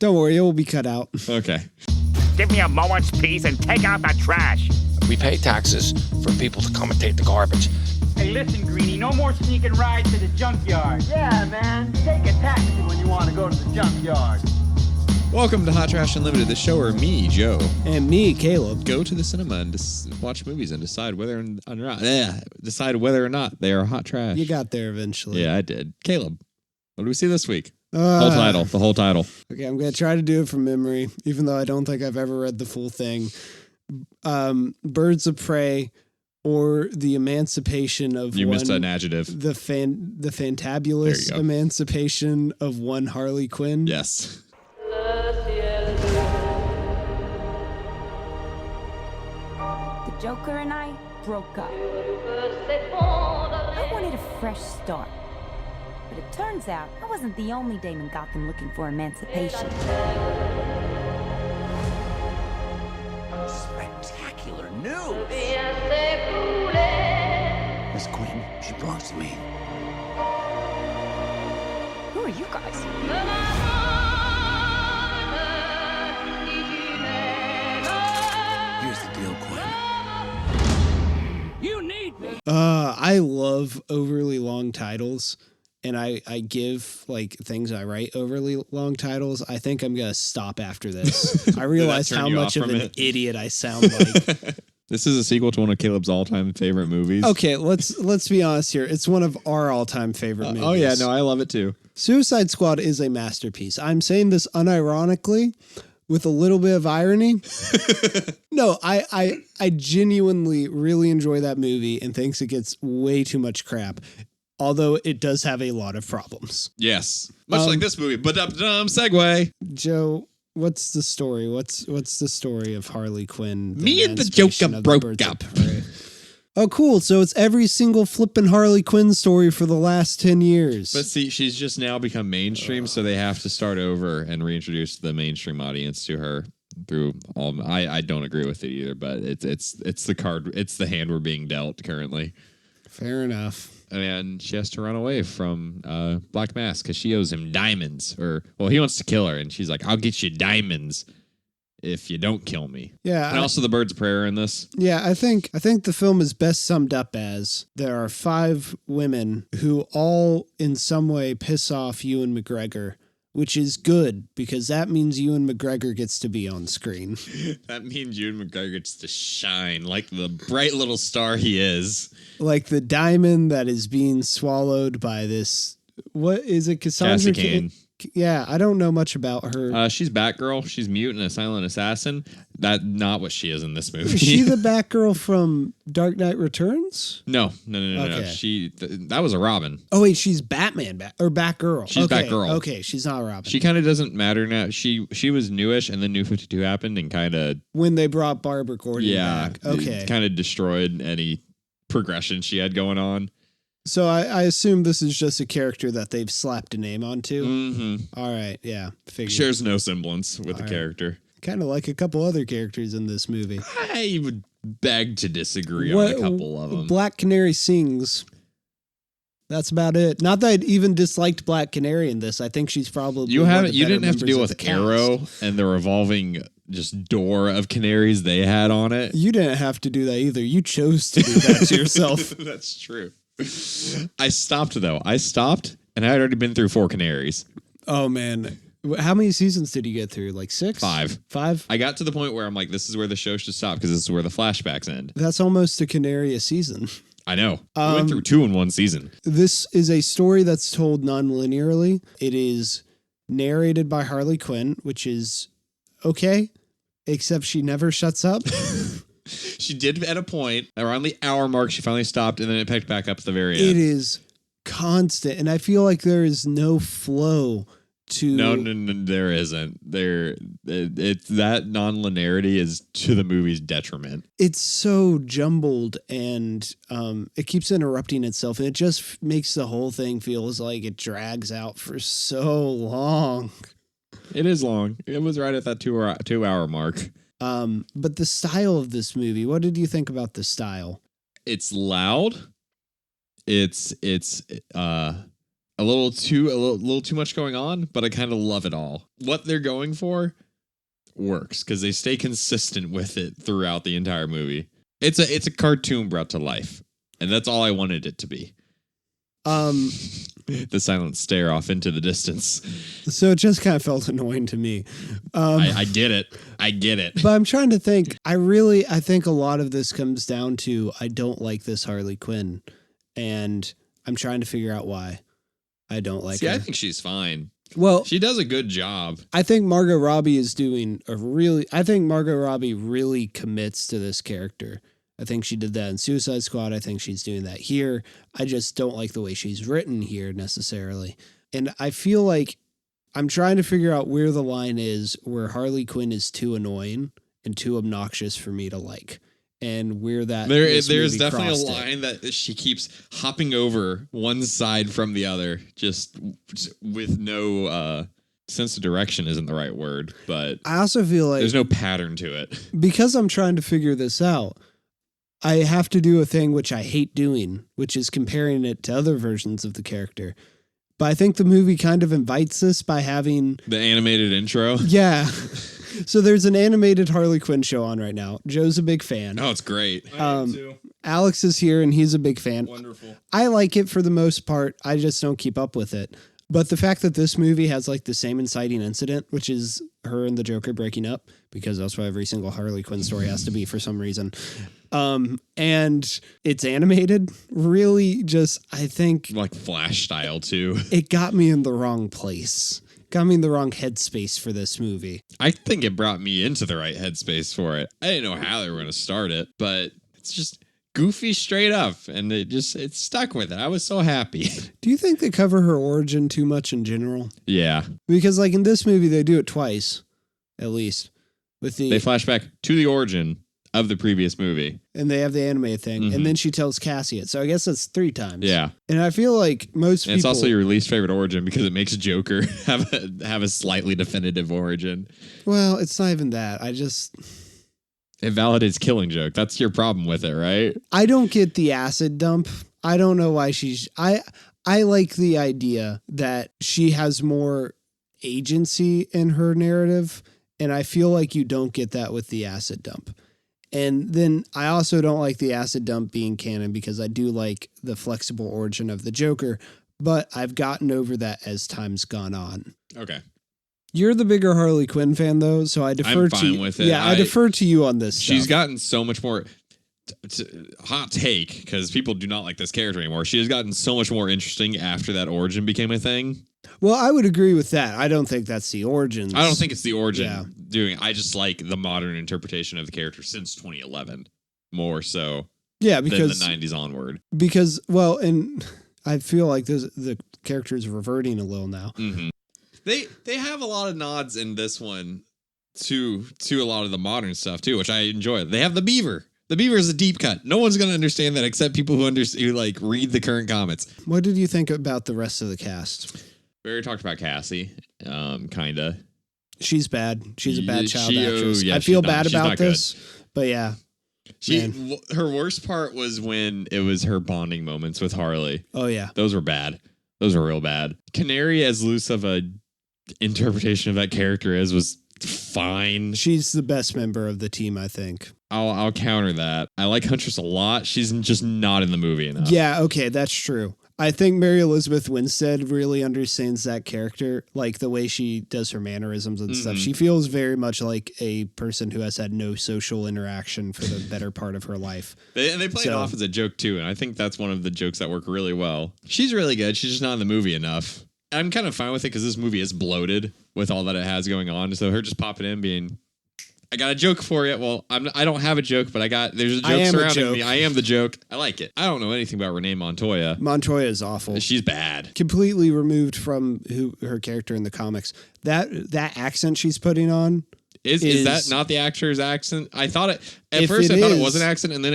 Don't worry, it will be cut out. Okay. Give me a moment's peace and take out the trash. We pay taxes for people to come and take the garbage. Hey, listen, Greenie, no more sneaking rides to the junkyard. Yeah, man, take a taxi when you want to go to the junkyard. Welcome to Hot Trash Unlimited, the show where me, Joe, And me, Caleb, go to the cinema and watch movies and decide whether or not they are hot trash. you got there eventually. Yeah, I did. Caleb, what do we see this week? The whole title. Okay, I'm going to try to do it from memory, even though I don't think I've ever read the full thing. Birds of Prey, or the emancipation of You missed an adjective. The fantabulous emancipation of one Harley Quinn. Yes. The Joker and I broke up. I wanted a fresh start. But it turns out I wasn't the only dame in Gotham looking for emancipation. Spectacular news! Miss Quinn, she belongs to me. Who are you guys? Here's the deal, Quinn. You need me! I love overly long titles, and I give like things I write overly long titles. I think I'm gonna stop after this. I realize how much of an idiot I sound like. This is a sequel to one of Caleb's all-time favorite movies. Okay, let's be honest here. It's one of our all-time favorite movies. Oh yeah, no, I love it too. Suicide Squad is a masterpiece. I'm saying this unironically, with a little bit of irony. No, I genuinely really enjoy that movie and thinks it gets way too much crap. Although it does have a lot of problems. Yes, much like this movie. But segue. Joe, what's the story? What's the story of Harley Quinn? Me and the Joker broke up. Oh, cool. So it's every single flippin' Harley Quinn story for the last 10 years. But see, she's just now become mainstream, so they have to start over and reintroduce the mainstream audience to her through all. I don't agree with it either, but it's the hand we're being dealt currently. Fair enough. And she has to run away from Black Mask because she owes him diamonds. He wants to kill her, and she's like, "I'll get you diamonds if you don't kill me." Yeah. And also the Birds of Prey are in this. Yeah, I think the film is best summed up as there are 5 women who all in some way piss off Ewan McGregor, which is good because that means Ewan McGregor gets to be on screen. That means Ewan McGregor gets to shine like the bright little star he is. Like the diamond that is being swallowed by this. What is it? Cassandra Cassie Cain. Yeah, I don't know much about her. She's Batgirl. She's mute and a silent assassin. That's not what she is in this movie. Is she the Batgirl from Dark Knight Returns? No. Okay. That was a Robin. Oh wait, she's Batman or Batgirl. She's okay. Batgirl. Okay, she's not Robin. She kind of doesn't matter now. She was newish, and then New 52 happened, and kind of when they brought Barbara Gordon back. Okay, kind of destroyed any progression she had going on. So I assume this is just a character that they've slapped a name onto. Mm-hmm. All right, yeah. Figured. Shares no semblance with the character. Kind of like a couple other characters in this movie. I would beg to disagree on a couple of them. Black Canary sings. That's about it. Not that I even disliked Black Canary in this. I think she's probably you didn't have to deal with Arrow and the revolving just door of canaries they had on it. You didn't have to do that either. You chose to do that to yourself. That's true. I stopped and I had already been through 4 canaries. Oh man. How many seasons did you get through? Like 6? 5. 5? I got to the point where I'm like, this is where the show should stop because this is where the flashbacks end. That's almost a canary a season. I know. We went through 2 in one season. This is a story that's told non-linearly. It is narrated by Harley Quinn, which is okay, except she never shuts up. She did at a point around the hour mark. She finally stopped, and then it picked back up at the very end. It is constant, and I feel like there is no flow to. No, there isn't. It's that non-linearity is to the movie's detriment. It's so jumbled, and it keeps interrupting itself, and it just makes the whole thing feels like it drags out for so long. It is long. It was right at that 2 hour mark. But the style of this movie, what did you think about the style? It's loud. It's a little too much going on, but I kind of love it all. What they're going for works because they stay consistent with it throughout the entire movie. It's a cartoon brought to life, and that's all I wanted it to be. The silent stare off into the distance. So it just kind of felt annoying to me. I get it. But I'm trying to think. I think a lot of this comes down to I don't like this Harley Quinn, and I'm trying to figure out why I don't like her. I think she's fine. Well, she does a good job. I think Margot Robbie really commits to this character. I think she did that in Suicide Squad. I think she's doing that here. I just don't like the way she's written here necessarily. And I feel like I'm trying to figure out where the line is where Harley Quinn is too annoying and too obnoxious for me to like. And where that there's definitely a line that she keeps hopping over one side from the other, just with no sense of direction isn't the right word, but I also feel like there's no pattern to it. Because I'm trying to figure this out, I have to do a thing which I hate doing, which is comparing it to other versions of the character. But I think the movie kind of invites this by having the animated intro. Yeah. So there's an animated Harley Quinn show on right now. Joe's a big fan. Oh, it's great. I am too. Alex is here and he's a big fan. Wonderful. I like it for the most part. I just don't keep up with it. But the fact that this movie has like the same inciting incident, which is her and the Joker breaking up, because that's what every single Harley Quinn story has to be for some reason. And it's animated, really just, I think... like Flash style, too. It got me in the wrong place. Got me in the wrong headspace for this movie. I think it brought me into the right headspace for it. I didn't know how they were going to start it, but it's just goofy straight up, and it stuck with it. I was so happy. Do you think they cover her origin too much in general? Yeah. Because like in this movie, they do it twice, at least. They flash back to the origin of the previous movie. And they have the anime thing, and then she tells Cassie it. So I guess that's 3 times. Yeah. And I feel like most people... It's also your least favorite origin because it makes Joker have a slightly definitive origin. Well, it's not even that. It validates Killing Joke. That's your problem with it, right? I don't get the acid dump. I don't know why I like the idea that she has more agency in her narrative, and I feel like you don't get that with the acid dump. And then I also don't like the acid dump being canon because I do like the flexible origin of the Joker, but I've gotten over that as time's gone on. Okay. You're the bigger Harley Quinn fan, though, so I defer I'm to fine you. with it. Yeah, I defer to you on this. She's stuff. gotten so much more. Hot take, because people do not like this character anymore. She has gotten so much more interesting after that origin became a thing. Well, I would agree with that. I don't think that's the origins. I don't think it's the origin doing. I just like the modern interpretation of the character since 2011 more so. Yeah, because than the 90s onward. Because and I feel like the character is reverting a little now. Mm-hmm. They have a lot of nods in this one to a lot of the modern stuff too, which I enjoy. They have the beaver. The beaver is a deep cut. No one's going to understand that except people who like read the current comments. What did you think about the rest of the cast? We already talked about Cassie, kind of. She's bad. She's a bad child actress. Yeah, I feel bad about this, but yeah. Her worst part was when it was her bonding moments with Harley. Oh, yeah. Those were bad. Those were real bad. Canary, as loose of a interpretation of that character was fine. She's the best member of the team, I think. I'll counter that. I like Huntress a lot. She's just not in the movie enough. Yeah, okay, that's true. I think Mary Elizabeth Winstead really understands that character, like the way she does her mannerisms and stuff. She feels very much like a person who has had no social interaction for the better part of her life. They play it off as a joke too, and I think that's one of the jokes that work really well. She's really good. She's just not in the movie enough. I'm kind of fine with it because this movie is bloated with all that it has going on. So her just popping in being... I got a joke for you. Well, I don't have a joke, but there's a joke surrounding me. I am the joke. I like it. I don't know anything about Renee Montoya. Montoya is awful. She's bad. Completely removed from her character in the comics. That accent she's putting on is that not the actor's accent? I thought it at first. I thought it was an accent, and then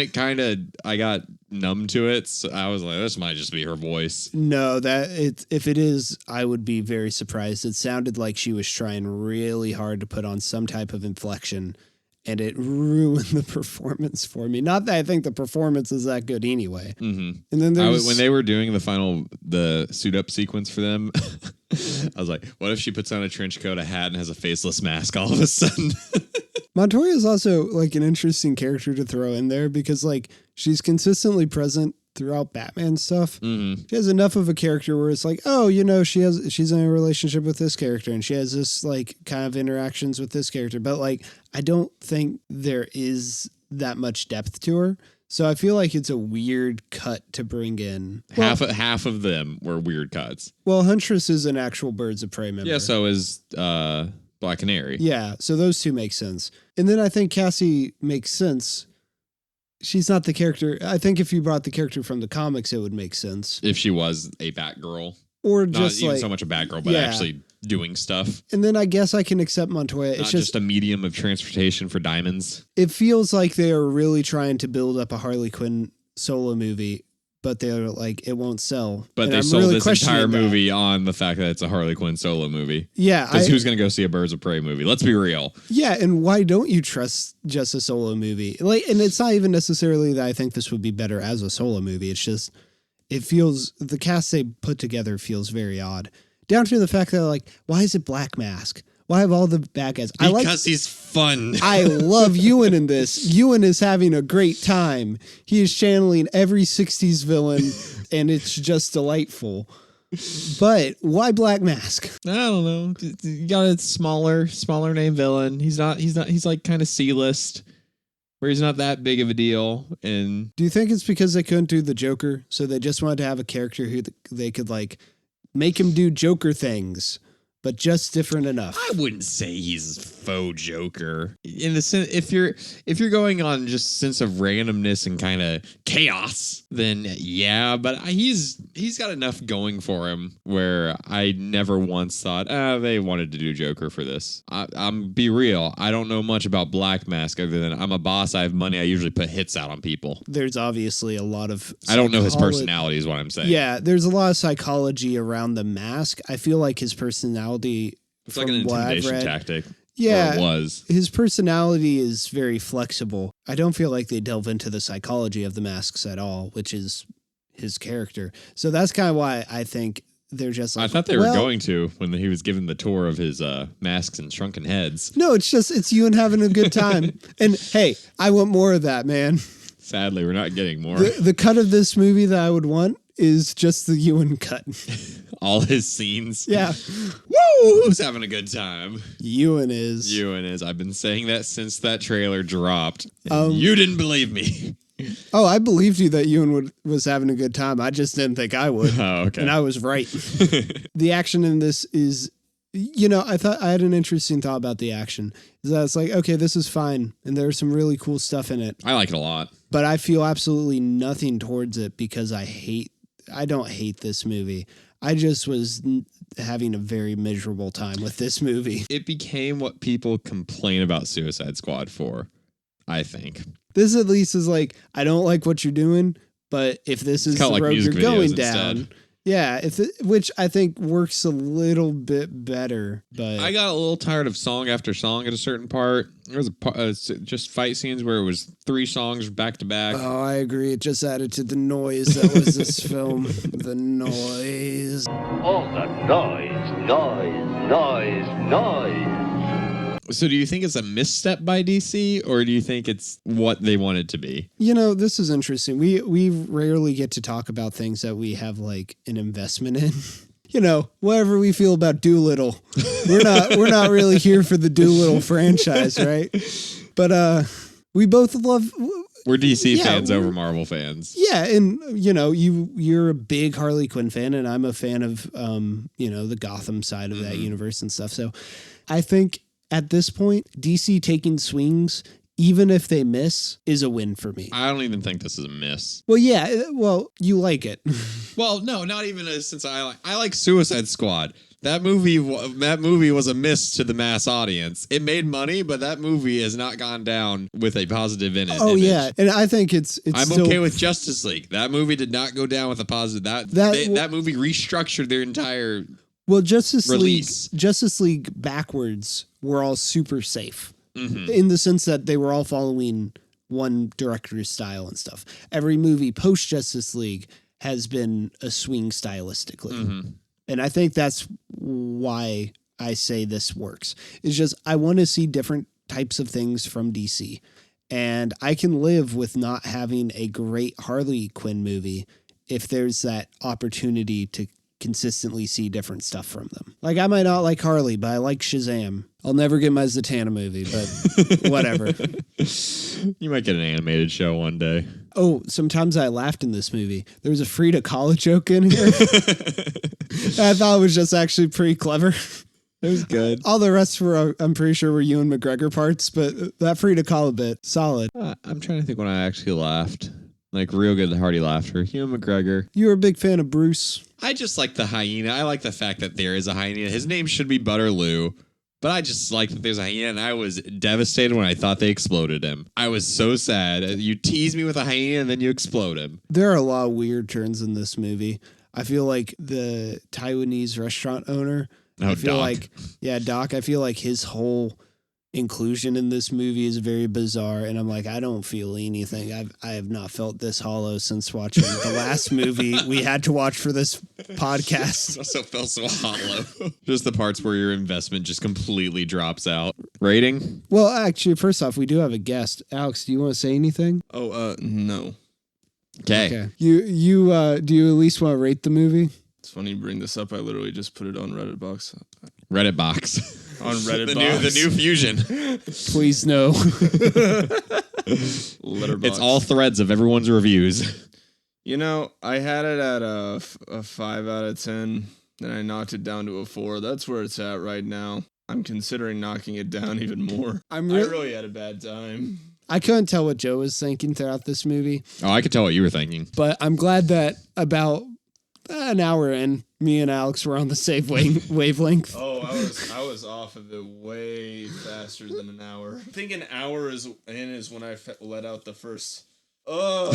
I got numb to it. So I was like, this might just be her voice. No, if it is, I would be very surprised. It sounded like she was trying really hard to put on some type of inflection, and it ruined the performance for me. Not that I think the performance is that good anyway. Mm-hmm. And then when they were doing the suit up sequence for them, I was like, what if she puts on a trench coat, a hat, and has a faceless mask all of a sudden? Montoya is also like an interesting character to throw in there because like she's consistently present throughout Batman stuff. Mm-hmm. She has enough of a character where it's like, oh, you know, she's in a relationship with this character and she has this like kind of interactions with this character. But like, I don't think there is that much depth to her. So I feel like it's a weird cut to bring in. Half of them were weird cuts. Well, Huntress is an actual Birds of Prey member. Yeah, so is Black Canary. Yeah, so those two make sense. And then I think Cassie makes sense. She's not the character. I think if you brought the character from the comics, it would make sense. If she was a Batgirl. Or not just even like, so much a Batgirl, but actually doing stuff. And then I guess I can accept Montoya. It's not just a medium of transportation for diamonds. It feels like they are really trying to build up a Harley Quinn solo movie, but they're like, it won't sell. But and they I'm sold really this questioning entire that. movie on the fact that it's a Harley Quinn solo movie. Yeah. Because who's going to go see a Birds of Prey movie? Let's be real. Yeah, and why don't you trust just a solo movie? Like, and it's not even necessarily that I think this would be better as a solo movie. It's just, it feels, the cast they put together feels very odd. Down to the fact that, like, why is it Black Mask? Why have all the bad guys? Because he's fun. I love Ewan in this. Ewan is having a great time. He is channeling every 60s villain, and it's just delightful. But why Black Mask? I don't know. You got a smaller name villain. He's like kind of C-list, where he's not that big of a deal. And do you think it's because they couldn't do the Joker, so they just wanted to have a character who they could, like, make him do Joker things, but just different enough? I wouldn't say he's faux Joker in the sense. If you're going on just sense of randomness and kind of chaos, then yeah. But he's got enough going for him where I never once thought they wanted to do Joker for this. I'm be real. I don't know much about Black Mask other than I'm a boss. I have money. I usually put hits out on people. There's obviously a lot of I don't know his personality is what I'm saying. Yeah, there's a lot of psychology around the mask. I feel like his personality, it's like an intimidation tactic. Yeah, it was. His personality is very flexible. I don't feel like they delve into the psychology of the masks at all, which is his character. So that's kind of why I think they're just like, I thought they were going to when he was given the tour of his masks and shrunken heads. No, it's you and having a good time. And hey, I want more of that, man. Sadly, we're not getting more. The cut of this movie that I would want is just the Ewan cut. All his scenes. Yeah. Woo! Who's having a good time? Ewan is. I've been saying that since that trailer dropped. You didn't believe me. Oh, I believed you that Ewan was having a good time. I just didn't think I would. Oh, okay. And I was right. The action in this is, I thought I had an interesting thought about the action. Is that it's like, okay, this is fine. And there's some really cool stuff in it. I like it a lot. But I feel absolutely nothing towards it because I don't hate this movie. I just was having a very miserable time with this movie. It became what people complain about Suicide Squad for, I think. This at least is like, I don't like what you're doing, but if this is the road you're going down, yeah, which I think works a little bit better. But I got a little tired of song after song at a certain part. There was just fight scenes where it was 3 songs back to back. Oh, I agree. It just added to the noise that was this film. The noise. All the noise. So do you think it's a misstep by DC, or do you think it's what they want it to be? This is interesting. We rarely get to talk about things that we have like an investment in. Whatever we feel about Doolittle. We're not really here for the Doolittle franchise, right? But we both love. We're DC fans over Marvel fans. Yeah, and you're a big Harley Quinn fan, and I'm a fan of the Gotham side of that universe and stuff. So I think at this point, DC taking swings, even if they miss, is a win for me. I don't even think this is a miss. Well, yeah. Well, you like it. Well, no, not even since I like Suicide Squad. That movie was a miss to the mass audience. It made money, but that movie has not gone down with a positive in it. Oh, yeah. And I think it's I'm still okay with Justice League. That movie did not go down with a positive. That movie restructured their entire Justice release. League backwards were all super safe. in the sense that they were all following one director's style and stuff. Every movie post Justice League has been a swing stylistically. And I think that's why I say this works. It's just, I want to see different types of things from DC. And I can live with not having a great Harley Quinn movie if there's that opportunity to consistently see different stuff from them. Like, I might not like Harley, but I like Shazam. I'll never get my Zatanna movie, but whatever. You might get an animated show one day. Oh, sometimes I laughed in this movie. There was a Frida Kahlo joke in here. I thought it was just actually pretty clever. It was good. All the rest were, I'm pretty sure, were Ewan McGregor parts, but that Frida Kahlo bit, solid. I'm trying to think when I actually laughed. Like, real good hearty laughter. Ewan McGregor. You were a big fan of Bruce. I just like the hyena. I like the fact that there is a hyena. His name should be Butterloo. But I just like that there's a hyena, and I was devastated when I thought they exploded him. I was so sad. You tease me with a hyena, and then you explode him. There are a lot of weird turns in this movie. I feel like the Taiwanese restaurant owner, I feel Doc. like, yeah, Doc, I feel like his whole inclusion in this movie is very bizarre, and I'm like, I don't feel anything. I have not felt this hollow since watching the last movie we had to watch for this podcast. It also felt so hollow. Just the parts where your investment just completely drops out. Rating? Well, actually, first off, we do have a guest. Alex, do you want to say anything? No. Okay. You do you at least want to rate the movie? It's funny you bring this up. I literally just put it on Reddit box. Reddit box. On Reddit the box. new fusion. Please no. Letterbox. It's all threads of everyone's reviews. You know, I had it at a 5 out of 10. Then I knocked it down to a 4. That's where it's at right now. I'm considering knocking it down even more. I really had a bad time. I couldn't tell what Joe was thinking throughout this movie. Oh, I could tell what you were thinking. But I'm glad that about an hour in, me and Alex were on the same wavelength. Oh, I was off of it way faster than an hour. I think an hour is when I let out the first. Oh,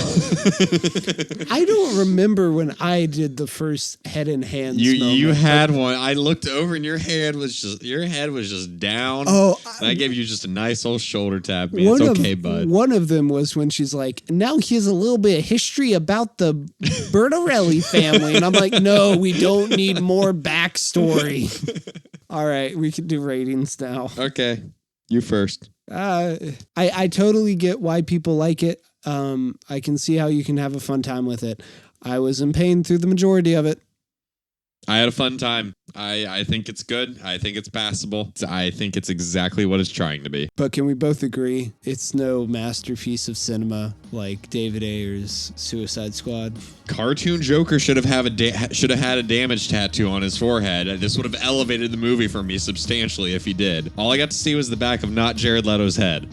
I don't remember when I did the first head and hands. You moment. had one. I looked over and your head was just down. Oh, and I gave you just a nice old shoulder tap. Man, it's okay, bud. One of them was when she's like, now here's a little bit of history about the Bertarelli family. And I'm like, no, we don't need more backstory. All right, we can do ratings now. Okay, you first. I totally get why people like it. I can see how you can have a fun time with it. I was in pain through the majority of it. I had a fun time. I think it's good. I think it's passable. I think it's exactly what it's trying to be. But can we both agree it's no masterpiece of cinema like David Ayer's Suicide Squad? Cartoon Joker should have had a damage tattoo on his forehead. This would have elevated the movie for me substantially if he did. All I got to see was the back of not Jared Leto's head.